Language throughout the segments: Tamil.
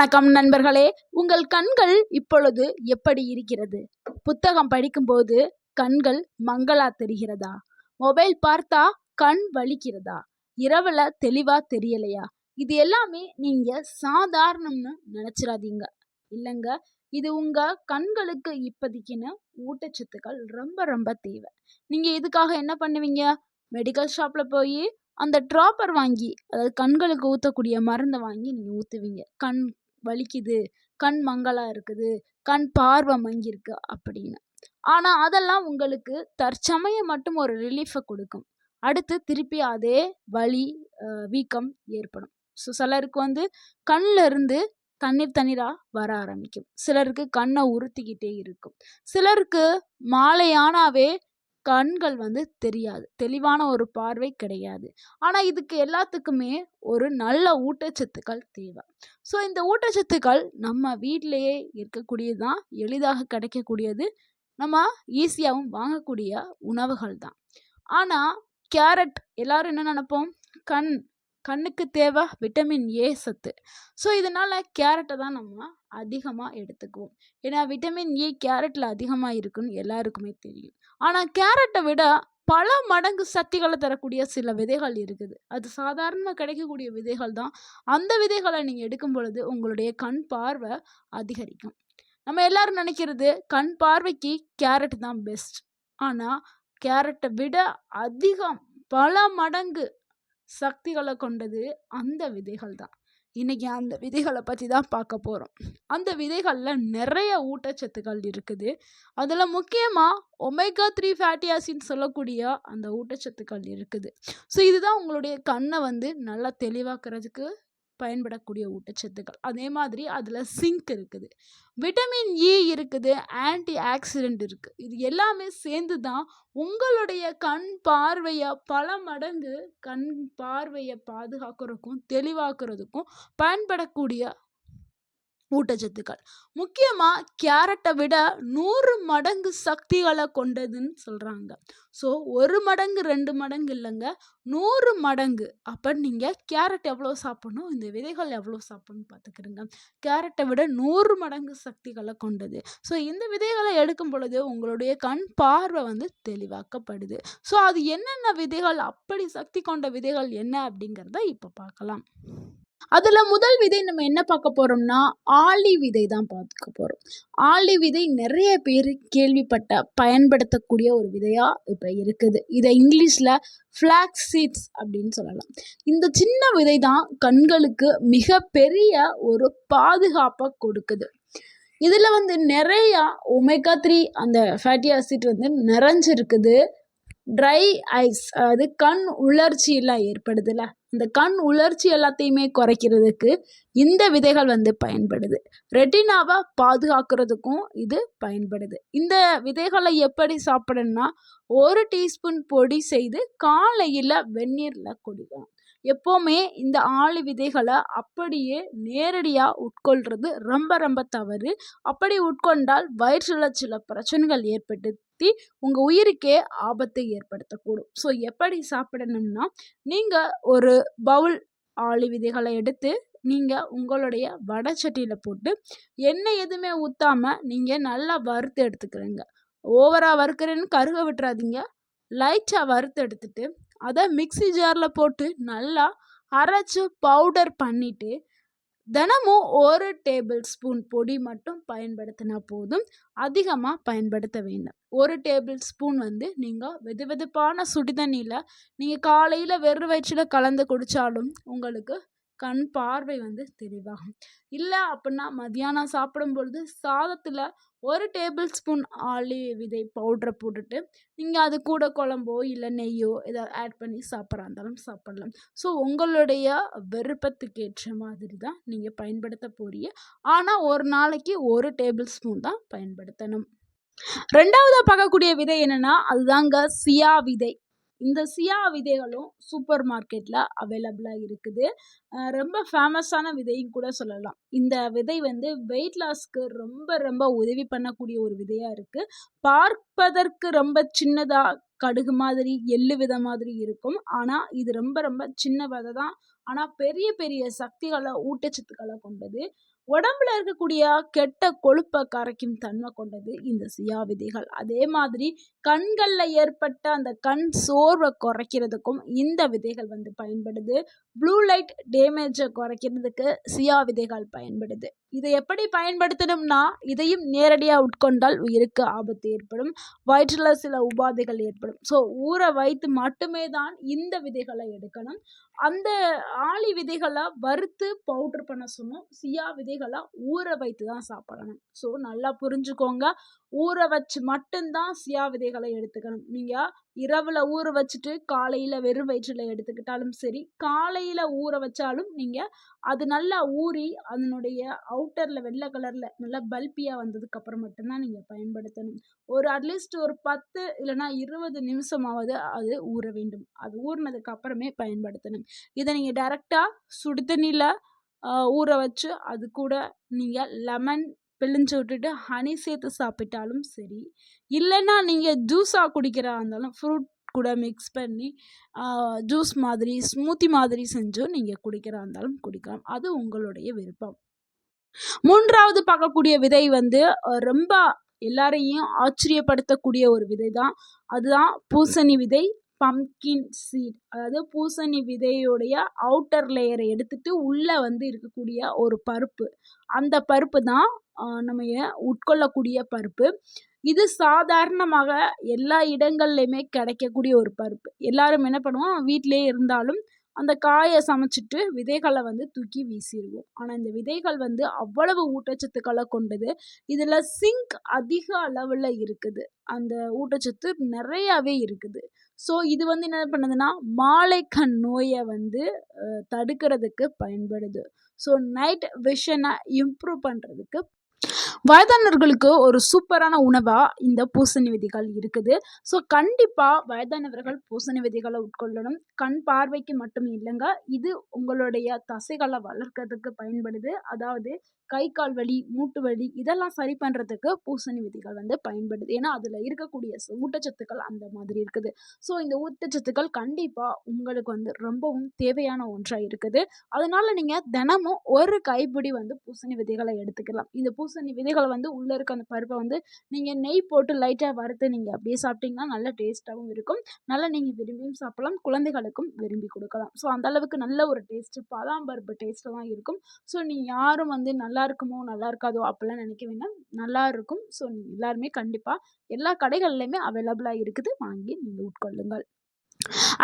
வணக்கம் நண்பர்களே. உங்கள் கண்கள் இப்பொழுது எப்படி இருக்கிறது? புத்தகம் படிக்கும்போது கண்கள் மங்களா தெரிகிறதா? மொபைல் பார்த்தா கண் வலிக்கிறதா? இரவுல தெளிவா தெரியலையா? இது எல்லாமே நீங்க சாதாரணம்னு நினைச்சிடாதீங்க. இல்லைங்க, இது உங்க கண்களுக்கு இப்போதைக்குன்னு ஊட்டச்சத்துக்கள் ரொம்ப ரொம்ப தேவை. நீங்க இதுக்காக என்ன பண்ணுவீங்க? மெடிக்கல் ஷாப்ல போய் அந்த ட்ராப்பர் வாங்கி, அதாவது கண்களுக்கு ஊத்தக்கூடிய மருந்த வாங்கி நீங்க ஊத்துவீங்க. கண் வலிக்குது, கண் மங்கலா இருக்குது, கண் பார்வை மங்கியிருக்கு அப்படின்னு. ஆனா அதெல்லாம் உங்களுக்கு தற்சமயம் மட்டும் ஒரு ரிலீஃபை கொடுக்கும். அடுத்து திருப்பி அதே வலி, வீக்கம் ஏற்படும். ஸோ சிலருக்கு வந்து கண்ல இருந்து தண்ணீர் தண்ணீரா வர ஆரம்பிக்கும். சிலருக்கு கண்ணை உறுத்திக்கிட்டே இருக்கும். சிலருக்கு மாலையானாவே கண்கள் வந்து தெரியாது. தெளிவான ஒரு பார்வை கிடையாது. ஆனா இதுக்கு எல்லாத்துக்குமே ஒரு நல்ல ஊட்டச்சத்துக்கள் தேவை. ஸோ இந்த ஊட்டச்சத்துக்கள் நம்ம வீட்டிலேயே இருக்கக்கூடியது தான், எளிதாக கிடைக்கக்கூடியது, நம்ம ஈஸியாகவும் வாங்கக்கூடிய உணவுகள் தான். ஆனா கேரட் எல்லாரும் என்ன நினைப்போம்? கண்ணுக்கு தேவை விட்டமின் ஏ சத்து. ஸோ இதனால கேரட்டை தான் நம்ம அதிகமாக எடுத்துக்குவோம். ஏன்னா விட்டமின் ஏ கேரட்ல அதிகமாக இருக்குன்னு எல்லாருக்குமே தெரியும். ஆனால் கேரட்டை விட பல மடங்கு சக்திகளை தரக்கூடிய சில விதைகள் இருக்குது. அது சாதாரணமாக கிடைக்கக்கூடிய விதைகள் தான். அந்த விதைகளை நீங்கள் எடுக்கும் பொழுது உங்களுடைய கண் பார்வை அதிகரிக்கும். நம்ம எல்லாரும் நினைக்கிறது கண் பார்வைக்கு கேரட் தான் பெஸ்ட். ஆனால் கேரட்டை விட அதிகம் பல மடங்கு சக்திகளை கொண்டது அந்த விதைகள் தான். இன்னைக்கு அந்த விதைகளை பற்றி தான் பார்க்க போகிறோம். அந்த விதைகளில் நிறைய ஊட்டச்சத்துக்கள் இருக்குது. அதில் முக்கியமாக ஒமேகா 3 ஃபேட்டி ஆசிட்னு சொல்லக்கூடிய அந்த ஊட்டச்சத்துக்கள் இருக்குது. ஸோ இதுதான் உங்களுடைய கண்ணை வந்து நல்லா தெளிவாக்குறதுக்கு பயன்படக்கூடிய ஊட்டச்சத்துக்கள். அதே மாதிரி அதில் சிங்க் இருக்குது, விட்டமின் இ இருக்குது, ஆன்டி ஆக்சிடென்ட் இருக்குது. இது எல்லாமே சேர்ந்து தான் உங்களுடைய கண் பார்வையை பல மடங்கு கண் பார்வையை பாதுகாக்கிறதுக்கும் தெளிவாக்குறதுக்கும் பயன்படக்கூடிய ஊட்டச்சத்துக்கள். முக்கியமாக கேரட்டை விட 100 மடங்கு சக்திகளை கொண்டதுன்னு சொல்கிறாங்க. ஸோ 1 மடங்கு 2 மடங்கு இல்லைங்க, 100 மடங்கு. அப்போ நீங்கள் கேரட் எவ்வளோ சாப்பிடணும், இந்த விதைகள் எவ்வளோ சாப்பிடணும்னு பார்த்துக்கிறங்க. கேரட்டை விட 100 மடங்கு சக்திகளை கொண்டது. ஸோ இந்த விதைகளை எடுக்கும் பொழுது உங்களுடைய கண் பார்வை வந்து தெளிவாக்கப்படுது. ஸோ அது என்னென்ன விதைகள், அப்படி சக்தி கொண்ட விதைகள் என்ன அப்படிங்கிறத இப்போ பார்க்கலாம். அதில் முதல் விதை நம்ம என்ன பார்க்க போகிறோம்னா ஆளி விதை தான் பார்க்க போகிறோம். ஆளி விதை நிறைய பேர் கேள்விப்பட்ட பயன்படுத்தக்கூடிய ஒரு விதையாக இப்போ இருக்குது. இதை இங்கிலீஷில் ஃப்ளாக்ஸ் சீட்ஸ் அப்படின்னு சொல்லலாம். இந்த சின்ன விதை தான் கண்களுக்கு மிக பெரிய ஒரு பாதுகாப்பை கொடுக்குது. இதில் வந்து நிறையா ஒமேகா 3 அந்த ஃபேட்டி ஆசிட் வந்து நிறைஞ்சிருக்குது. ட்ரை ஐஸ், அதாவது கண் உலர்ச்சி எல்லாம் ஏற்படுதுல, இந்த கண் உலர்ச்சி எல்லாத்தையுமே குறைக்கிறதுக்கு இந்த விதைகள் வந்து பயன்படுது. ரெட்டினாவை பாதுகாக்கிறதுக்கும் இது பயன்படுது. இந்த விதைகளை எப்படி சாப்பிடணும்னா 1 டீஸ்பூன் பொடி செய்து காலையில் வெந்நீரில் குடிக்கணும். எப்போவுமே இந்த ஆளி விதைகளை அப்படியே நேரடியாக உட்கொள்கிறது ரொம்ப ரொம்ப தவறு. அப்படி உட்கொண்டால் வயிற்றில் சில பிரச்சனைகள் ஏற்படுத்தி உங்கள் உயிருக்கே ஆபத்தை ஏற்படுத்தக்கூடும். ஸோ எப்படி சாப்பிடணும்னா, நீங்கள் ஒரு பவுல் ஆளி விதைகளை எடுத்து நீங்கள் உங்களுடைய வடச்சட்டியில் போட்டு எண்ணெய் எதுவுமே ஊற்றாமல் நீங்கள் நல்லா வறுத்து எடுத்துக்கிறீங்க. ஓவராக வறுக்கிறேன்னு கருக விட்டுறாதீங்க. லைட்டாக வறுத்து எடுத்துட்டு அதை மிக்ஸி ஜாரில் போட்டு நல்லா அரைச்சி பவுடர் பண்ணிவிட்டு தினமும் 1 டேபிள் ஸ்பூன் பொடி மட்டும் பயன்படுத்தினா போதும். அதிகமாக பயன்படுத்த வேண்டாம். 1 டேபிள் ஸ்பூன் வந்து நீங்கள் வெதுவெதுப்பான சுடுதண்ணியில் நீங்கள் காலையில் வெறும் வயிற்றில் கலந்து குடித்தாலும் உங்களுக்கு கண் பார்வை வந்து தெளிவாகும். இல்லை அப்படின்னா மதியானம் சாப்பிடும் பொழுது சாதத்தில் 1 டேபிள் ஸ்பூன் ஆளி விதை பவுடரை போட்டுட்டு நீங்கள் அது கூட குழம்போ இல்லை நெய்யோ ஏதாவது ஆட் பண்ணி சாப்பிட்றா இருந்தாலும் சாப்பிடலாம். ஸோ உங்களுடைய விருப்பத்துக்கு ஏற்ற மாதிரி தான் நீங்கள் பயன்படுத்த போறீங்க. ஆனால் ஒரு நாளைக்கு 1 டேபிள் ஸ்பூன் தான் பயன்படுத்தணும். ரெண்டாவதாக பார்க்கக்கூடிய விதை என்னென்னா அதுதாங்க சியா விதை. இந்த சியா விதைகளும் சூப்பர் மார்க்கெட்டில் அவைலபிளாக இருக்குது. ரொம்ப ஃபேமஸான விதையும் கூட சொல்லலாம். இந்த விதை வந்து வெயிட் லாஸ்க்கு ரொம்ப ரொம்ப உதவி பண்ணக்கூடிய ஒரு விதையாக இருக்குது. பார்ப்பதற்கு ரொம்ப சின்னதாக கடுகு மாதிரி எள்ளு விதை மாதிரி இருக்கும். ஆனால் இது ரொம்ப ரொம்ப சின்ன விதை தான். ஆனால் பெரிய பெரிய சக்திகளை ஊட்டச்சத்துக்களை கொண்டது. உடம்புல இருக்கக்கூடிய கெட்ட கொழுப்பை கரைக்கும் தன்மை கொண்டது இந்த சியா விதைகள். அதே மாதிரி கண்களில் ஏற்பட்ட அந்த கண் சோர்வை குறைக்கிறதுக்கும் இந்த விதைகள் வந்து பயன்படுது. ப்ளூ லைட் டேமேஜை குறைக்கிறதுக்கு சியா விதைகள் பயன்படுது. இதை எப்படி பயன்படுத்தணும்னா, இதையும் நேரடியாக உட்கொண்டால் உயிருக்கு ஆபத்து ஏற்படும், வயிற்றில் சில உபாதைகள் ஏற்படும். ஸோ ஊற வைத்து மட்டுமே தான் இந்த விதைகளை எடுக்கணும். அந்த ஆளி விதைகளை வறுத்து பவுட்ரு பண்ண சொன்னோம். சியா விதைகளை ஊற வைத்து தான் சாப்பிடணும். ஸோ நல்லா புரிஞ்சுக்கோங்க, ஊற வச்சு மட்டும்தான் சியா விதைகளை எடுத்துக்கணும். நீங்கள் இரவில் ஊற வச்சுட்டு காலையில் வெறும் வயிற்றில் எடுத்துக்கிட்டாலும் சரி, காலையில் ஊற வச்சாலும் நீங்கள் அது நல்லா ஊறி அதனுடைய அவுட்டரில் வெள்ளை கலரில் நல்லா பல்பியாக வந்ததுக்கப்புறம் மட்டும்தான் நீங்கள் பயன்படுத்தணும். அட்லீஸ்ட் ஒரு 10 இல்லைனா 20 நிமிஷமாவது அது ஊற வேண்டும். அது ஊறினதுக்கு அப்புறமே பயன்படுத்தணும். இதை நீங்கள் டைரெக்டாக சுடு தண்ணியில் ஊற வச்சு அது கூட நீங்கள் லெமன் பிழிஞ்சு விட்டுட்டு ஹனி சேர்த்து சாப்பிட்டாலும் சரி, இல்லைன்னா நீங்கள் ஜூஸாக குடிக்கிறா இருந்தாலும் ஃப்ரூட் கூட மிக்ஸ் பண்ணி ஜூஸ் மாதிரி ஸ்மூத்தி மாதிரி செஞ்சும் நீங்கள் குடிக்கிறா இருந்தாலும் குடிக்கலாம். அது உங்களுடைய விருப்பம். மூன்றாவது பார்க்கக்கூடிய விதை வந்து ரொம்ப எல்லாரையும் ஆச்சரியப்படுத்தக்கூடிய ஒரு விதை தான். அதுதான் பூசணி விதை, பம்கின் சீட். அதாவது பூசணி விதையுடைய அவுட்டர் லேயரை எடுத்துட்டு உள்ளே வந்து இருக்கக்கூடிய ஒரு பருப்பு, அந்த பருப்பு தான் நம்ம உட்கொள்ளக்கூடிய பருப்பு. இது சாதாரணமாக எல்லா இடங்கள்லையுமே கிடைக்கக்கூடிய ஒரு பருப்பு. எல்லாரும் என்ன பண்ணுவோம், வீட்டிலே இருந்தாலும் அந்த காயை சமைச்சிட்டு விதைகளை வந்து தூக்கி வீசிடுவோம். ஆனால் இந்த விதைகள் வந்து அவ்வளவு ஊட்டச்சத்துக்களை கொண்டது. இதில் சிங்க் அதிக அளவில் இருக்குது, அந்த ஊட்டச்சத்து நிறையாவே இருக்குது. ஸோ இது வந்து என்ன பண்ணுதுன்னா, மாலைக்கண் நோயை வந்து தடுக்கிறதுக்கு பயன்படுது. ஸோ நைட் விஷனை இம்ப்ரூவ் பண்ணுறதுக்கு வயதானவர்களுக்கு ஒரு சூப்பரான உணவாக இந்த பூசணி விதைகள் இருக்குது. ஸோ கண்டிப்பாக வயதானவர்கள் பூசணி விதைகளை உட்கொள்ளணும். கண் பார்வைக்கு மட்டும் இல்லைங்க, இது உங்களுடைய தசைகளை வளர்க்கறதுக்கு பயன்படுது. அதாவது கை கால் வலி, மூட்டு வலி இதெல்லாம் சரி பண்ணுறதுக்கு பூசணி விதைகள் வந்து பயன்படுது. ஏன்னா அதில் இருக்கக்கூடிய ஊட்டச்சத்துக்கள் அந்த மாதிரி இருக்குது. ஸோ இந்த ஊட்டச்சத்துக்கள் கண்டிப்பாக உங்களுக்கு வந்து ரொம்பவும் தேவையான ஒன்றாக இருக்குது. அதனால் நீங்கள் தினமும் ஒரு கைப்பிடி வந்து பூசணி விதைகளை எடுத்துக்கலாம். இந்த பூசணி விதைகளை வந்து உள்ளே இருக்க அந்த பருப்பை வந்து நீங்கள் நெய் போட்டு லைட்டாக வறுத்து நீங்கள் அப்படியே சாப்பிட்டீங்கன்னா நல்ல டேஸ்ட்டாகவும் இருக்கும். நல்லா நீங்கள் விரும்பியும் சாப்பிடலாம், குழந்தைகளுக்கும் விரும்பி கொடுக்கலாம். ஸோ அந்தளவுக்கு நல்ல ஒரு டேஸ்ட்டு, பாதாம் பருப்பு டேஸ்ட்டில் தான் இருக்கும். ஸோ நீங்கள் யாரும் வந்து நல்லா இருக்குமோ நல்லா இருக்காதோ அப்படிலாம் நினைக்க வேண்டாம், நல்லா இருக்கும். ஸோ நீங்கள் எல்லாருமே கண்டிப்பாக எல்லா கடைகள்லையுமே அவைலபிளாக இருக்குது, வாங்கி நீங்கள் உட்கொள்ளுங்கள்.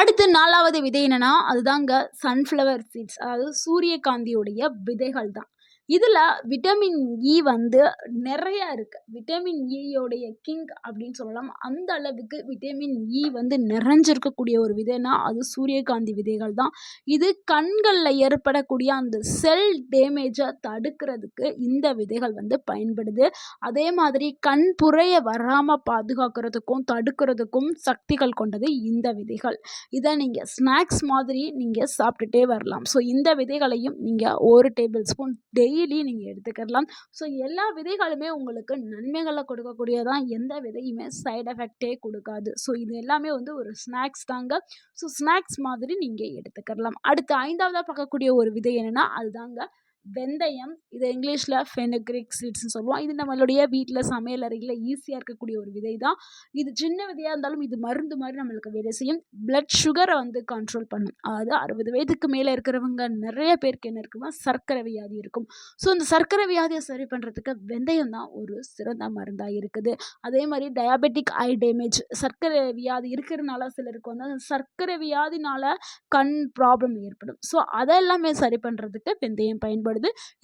அடுத்து 4வது விதை என்னன்னா, அதுதாங்க சன்ஃப்ளவர் சீட்ஸ். அதாவது சூரியகாந்தியுடைய விதைகள் தான். இதில் விட்டமின் இ வந்து நிறையா இருக்குது. விட்டமின் இயோடைய கிங் அப்படின்னு சொல்லலாம். அந்த அளவுக்கு விட்டமின் இ வந்து நிறைஞ்சிருக்கக்கூடிய ஒரு விதைனா அது சூரியகாந்தி விதைகள் தான். இது கண்களில் ஏற்படக்கூடிய அந்த செல் டேமேஜை தடுக்கிறதுக்கு இந்த விதைகள் வந்து பயன்படுது. அதே மாதிரி கண் புரைய வராமல் பாதுகாக்கிறதுக்கும் தடுக்கிறதுக்கும் சக்திகள் கொண்டது இந்த விதைகள். இதை நீங்கள் ஸ்நாக்ஸ் மாதிரி நீங்கள் சாப்பிட்டுட்டே வரலாம். ஸோ இந்த விதைகளையும் நீங்கள் 1 டேபிள் ஸ்பூன் டெய்லி நீங்கள் எடுத்துக்கலாம். ஸோ எல்லா விதைகளுமே உங்களுக்கு நன்மைகளை கொடுக்கக்கூடியதான், எந்த விதையுமே சைடு எஃபெக்டே கொடுக்காது. ஸோ இது எல்லாமே வந்து ஒரு ஸ்நாக்ஸ் தாங்க. ஸோ ஸ்நாக்ஸ் மாதிரி நீங்கள் எடுத்துக்கலாம். அடுத்து 5வதாக பார்க்கக்கூடிய ஒரு விதை என்னென்னா, அதுதாங்க வெந்தயம். இதை இங்கிலீஷில் ஃபெனுக்ரிக் சீட்ஸ்னு சொல்லுவோம். இது நம்மளுடைய வீட்டில் சமையல் அறையில் ஈஸியாக இருக்கக்கூடிய ஒரு விதை தான். இது சின்ன விதையாக இருந்தாலும் இது மருந்து மாதிரி நம்மளுக்கு வேலை செய்யும். பிளட் சுகரை வந்து கண்ட்ரோல் பண்ணும். அதாவது 60 வயதுக்கு மேலே இருக்கிறவங்க நிறைய பேருக்கு என்ன இருக்குன்னா சர்க்கரை வியாதி இருக்கும். ஸோ இந்த சர்க்கரை வியாதியை சரி பண்ணுறதுக்கு வெந்தயம் தான் ஒரு சிறந்த மருந்தாக இருக்குது. அதே மாதிரி டயாபெட்டிக் ஐ டேமேஜ், சர்க்கரை வியாதி இருக்கிறதுனால சிலருக்கு வந்து அந்த சர்க்கரை வியாதினால கண் ப்ராப்ளம் ஏற்படும். ஸோ அதெல்லாமே சரி பண்ணுறதுக்கு வெந்தயம் பயன்படுது.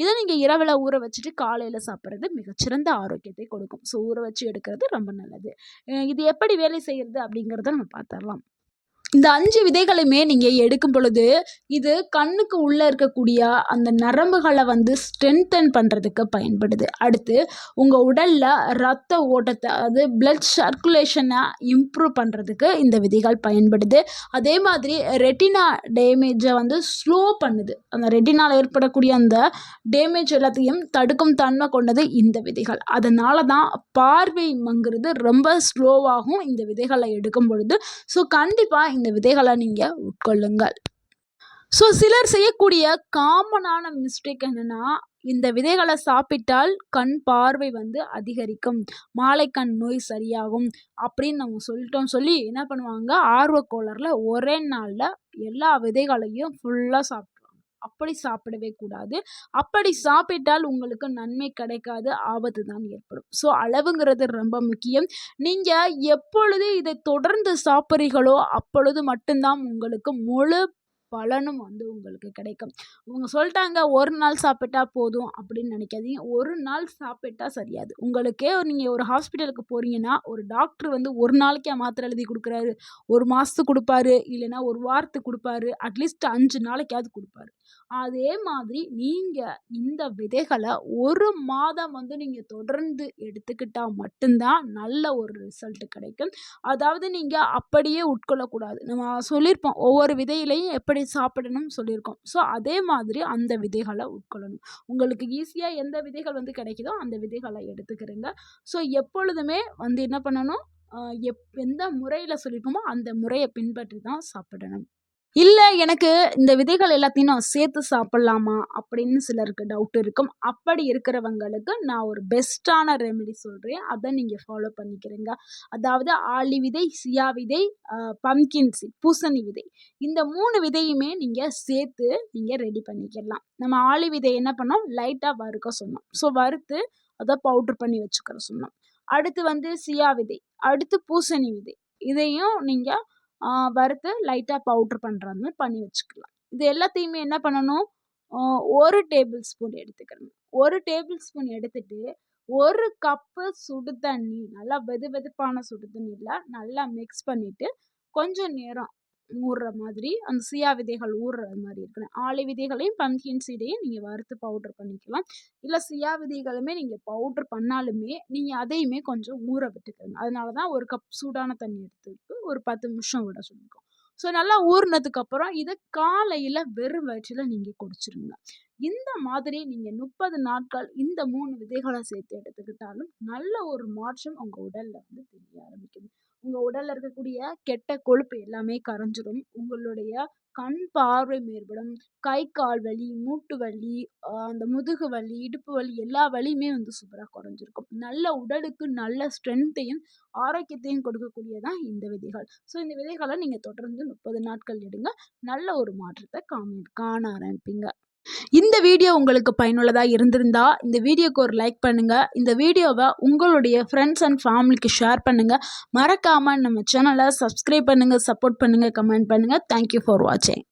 இதை நீங்கள் இரவில் ஊற வச்சுட்டு காலையில் சாப்பிட்றது மிகச்சிறந்த ஆரோக்கியத்தை கொடுக்கும். ஸோ ஊற வச்சு எடுக்கிறது ரொம்ப நல்லது. இது எப்படி வேலை செய்கிறது அப்படிங்கிறத நம்ம பார்த்துடலாம். இந்த 5 விதைகளுமே நீங்கள் எடுக்கும் பொழுது இது கண்ணுக்கு உள்ளே இருக்கக்கூடிய அந்த நரம்புகளை வந்து ஸ்ட்ரென்தன் பண்ணுறதுக்கு பயன்படுது. அடுத்து உங்கள் உடலில் ரத்த ஓட்டத்தை, அதாவது பிளட் சர்க்குலேஷனை இம்ப்ரூவ் பண்ணுறதுக்கு இந்த விதைகள் பயன்படுது. அதே மாதிரி ரெட்டினா டேமேஜை வந்து ஸ்லோ பண்ணுது. அந்த ரெட்டினால் ஏற்படக்கூடிய அந்த டேமேஜ் எல்லாத்தையும் தடுக்கும் தன்மை கொண்டது இந்த விதைகள். அதனால தான் பார்வை மங்குறது ரொம்ப ஸ்லோவாகும் இந்த விதைகளை எடுக்கும் பொழுது. ஸோ கண்டிப்பாக இந்த விதைகளை நீங்கள் உட்கொள்ளுங்கள். ஸோ சிலர் செய்யக்கூடிய காமனான மிஸ்டேக் என்னன்னா, இந்த விதைகளை சாப்பிட்டால் கண் பார்வை அதிகரிக்கும், மாலைக்கண் நோய் சரியாகும் அப்படின்னு நம்ம சொல்லிட்டோம் சொல்லி என்ன பண்ணுவாங்க, ஆர்வக்கோளாறுல ஒரே நாள்ல எல்லா விதைகளையும் ஃபுல்லா சாப்பிட்டுருவாங்க. அப்படி சாப்பிடவே கூடாது. அப்படி சாப்பிட்டால் உங்களுக்கு நன்மை கிடைக்காது, ஆபத்து தான் ஏற்படும். ஸோ அளவுங்கிறது ரொம்ப முக்கியம். நீங்க எப்பொழுது இதை தொடர்ந்து சாப்பிட்றீங்களோ அப்பொழுது மட்டும்தான் உங்களுக்கு முழு பலனும் உங்களுக்கு கிடைக்கும். இவங்க சொல்லிட்டாங்க ஒரு நாள் சாப்பிட்டா போதும் அப்படின்னு நினைக்காதீங்க. ஒரு நாள் சாப்பிட்டா சரியாது. உங்களுக்கே நீங்க ஒரு ஹாஸ்பிட்டலுக்கு போறீங்கன்னா, ஒரு டாக்டர் ஒரு நாளைக்கா மாத்திரை எழுதி குடுக்குறாரு. 1 மாசத்துக்கு குடுப்பாரு. இல்லைன்னா 1 வாரத்துக்கு குடுப்பாரு. அட்லீஸ்ட் 5 நாளைக்காவது குடுப்பாரு. அதே மாதிரி நீங்க இந்த விதைகள 1 மாதம் நீங்க தொடர்ந்து எடுத்துக்கிட்டா மட்டும்தான் நல்ல ஒரு ரிசல்ட் கிடைக்கும். அதாவது நீங்க அப்படியே உட்கொள்ளக்கூடாது. நம்ம சொல்லியிருப்போம். ஒவ்வொரு விதையிலையும் எப்படி சாப்பிடணும்னு சொல்லியிருக்கோம். ஸோ அதே மாதிரி அந்த விதைகள உட்கொள்ளணும். உங்களுக்கு ஈஸியா எந்த விதைகள் கிடைக்குதோ அந்த விதைகள எடுத்துக்கிறங்க. ஸோ எப்பொழுதுமே என்ன பண்ணணும், எந்த முறையில சொல்லியிருக்கோமோ அந்த முறைய பின்பற்றி தான் சாப்பிடணும். இல்ல எனக்கு இந்த விதைகள் எல்லாத்தையும் நான் சேர்த்து சாப்பிடலாமா அப்படின்னு சிலருக்கு டவுட் இருக்கும். அப்படி இருக்கிறவங்களுக்கு நான் ஒரு பெஸ்ட்டான ரெமெடி சொல்றேன். அத நீங்க ஃபாலோ பண்ணிக்கிறங்க. அதாவது ஆளி விதை, சியா விதை, பம்கின் சீட், பூசணி விதை. இந்த 3 விதையுமே நீங்க சேர்த்து நீங்க ரெடி பண்ணிக்கலாம். நம்ம ஆளி விதை என்ன பண்ணோம், லைட்டா வறுக்க சொன்னோம். ஸோ வறுத்து அத பவுடர் பண்ணி வச்சுக்கிற சொன்னோம். அடுத்து சியா விதை, அடுத்து பூசணி விதை. இதையும் நீங்க வறுத்து லைட்டா பவுடர் பண்ற மாதிரி பண்ணி வச்சுக்கலாம். இது எல்லாத்தையுமே என்ன பண்ணணும், 1 டேபிள் ஸ்பூன் எடுத்துக்கணும். 1 டேபிள் ஸ்பூன் எடுத்துட்டு 1 கப்பு சுடு தண்ணி, நல்லா வெதுவெதுப்பான சுடு தண்ணில நல்லா மிக்ஸ் பண்ணிட்டு, கொஞ்சம் நேரம் ஊறுற மாதிரி அந்த சியா விதைகள் ஊறுற மாதிரி இருக்கணும். ஆளி விதைகளையும் பம்கின் சீடையும் நீங்க வறுத்து பவுடர் பண்ணிக்கலாம். இல்ல சியா விதைகளுமே நீங்க பவுடர் பண்ணாலுமே நீங்க அதையுமே கொஞ்சம் ஊற விட்டுக்கணும். அதனால தான் 1 கப் சூடான தண்ணி எடுத்துட்டு ஒரு 10 நிமிஷம் விட சொல்லியிருக்கோம். ஸோ நல்லா ஊறுனதுக்கு அப்புறம் இத காலையில வெறும் வயிற்றில நீங்க குடிச்சிருங்க. இந்த மாதிரி நீங்க 30 நாட்கள் இந்த 3 விதைகள சேர்த்து எடுத்துக்கிட்டாலும் நல்ல ஒரு மாற்றம் உங்க உடல்ல தெரிய ஆரம்பிக்கும். உங்க உடல்ல இருக்கக்கூடிய கெட்ட கொழுப்பு எல்லாமே கரைஞ்சிரும். உங்களுடைய கண் பார்வை மேம்படும். கை, கால் வலி, மூட்டு வலி, அந்த முதுகு வலி, இடுப்பு வலி எல்லா வலியுமே சூப்பரா குறைஞ்சிருக்கும். நல்ல உடலுக்கு நல்ல ஸ்ட்ரென்த்தையும், ஆரோக்கியத்தையும் கொடுக்கக்கூடியதான் இந்த விதைகள். ஸோ இந்த விதைகள நீங்க தொடர்ந்து 30 நாட்கள் எடுங்க. நல்ல ஒரு மாற்றத்த காண ஆரம்பிப்பீங்க. இந்த வீடியோ உங்களுக்கு பயனுள்ளதா இருந்திருந்தா, இந்த வீடியோக்கு ஒரு லைக் பண்ணுங்க. இந்த வீடியோவ உங்களுடைய ஃப்ரெண்ட்ஸ் அண்ட் ஃபேமிலிக்கு ஷேர் பண்ணுங்க. மறக்காம நம்ம சேனல சப்ஸ்கிரைப் பண்ணுங்க, சப்போர்ட் பண்ணுங்க, கமெண்ட் பண்ணுங்க. தேங்க் யூ ஃபார் வாட்சிங்.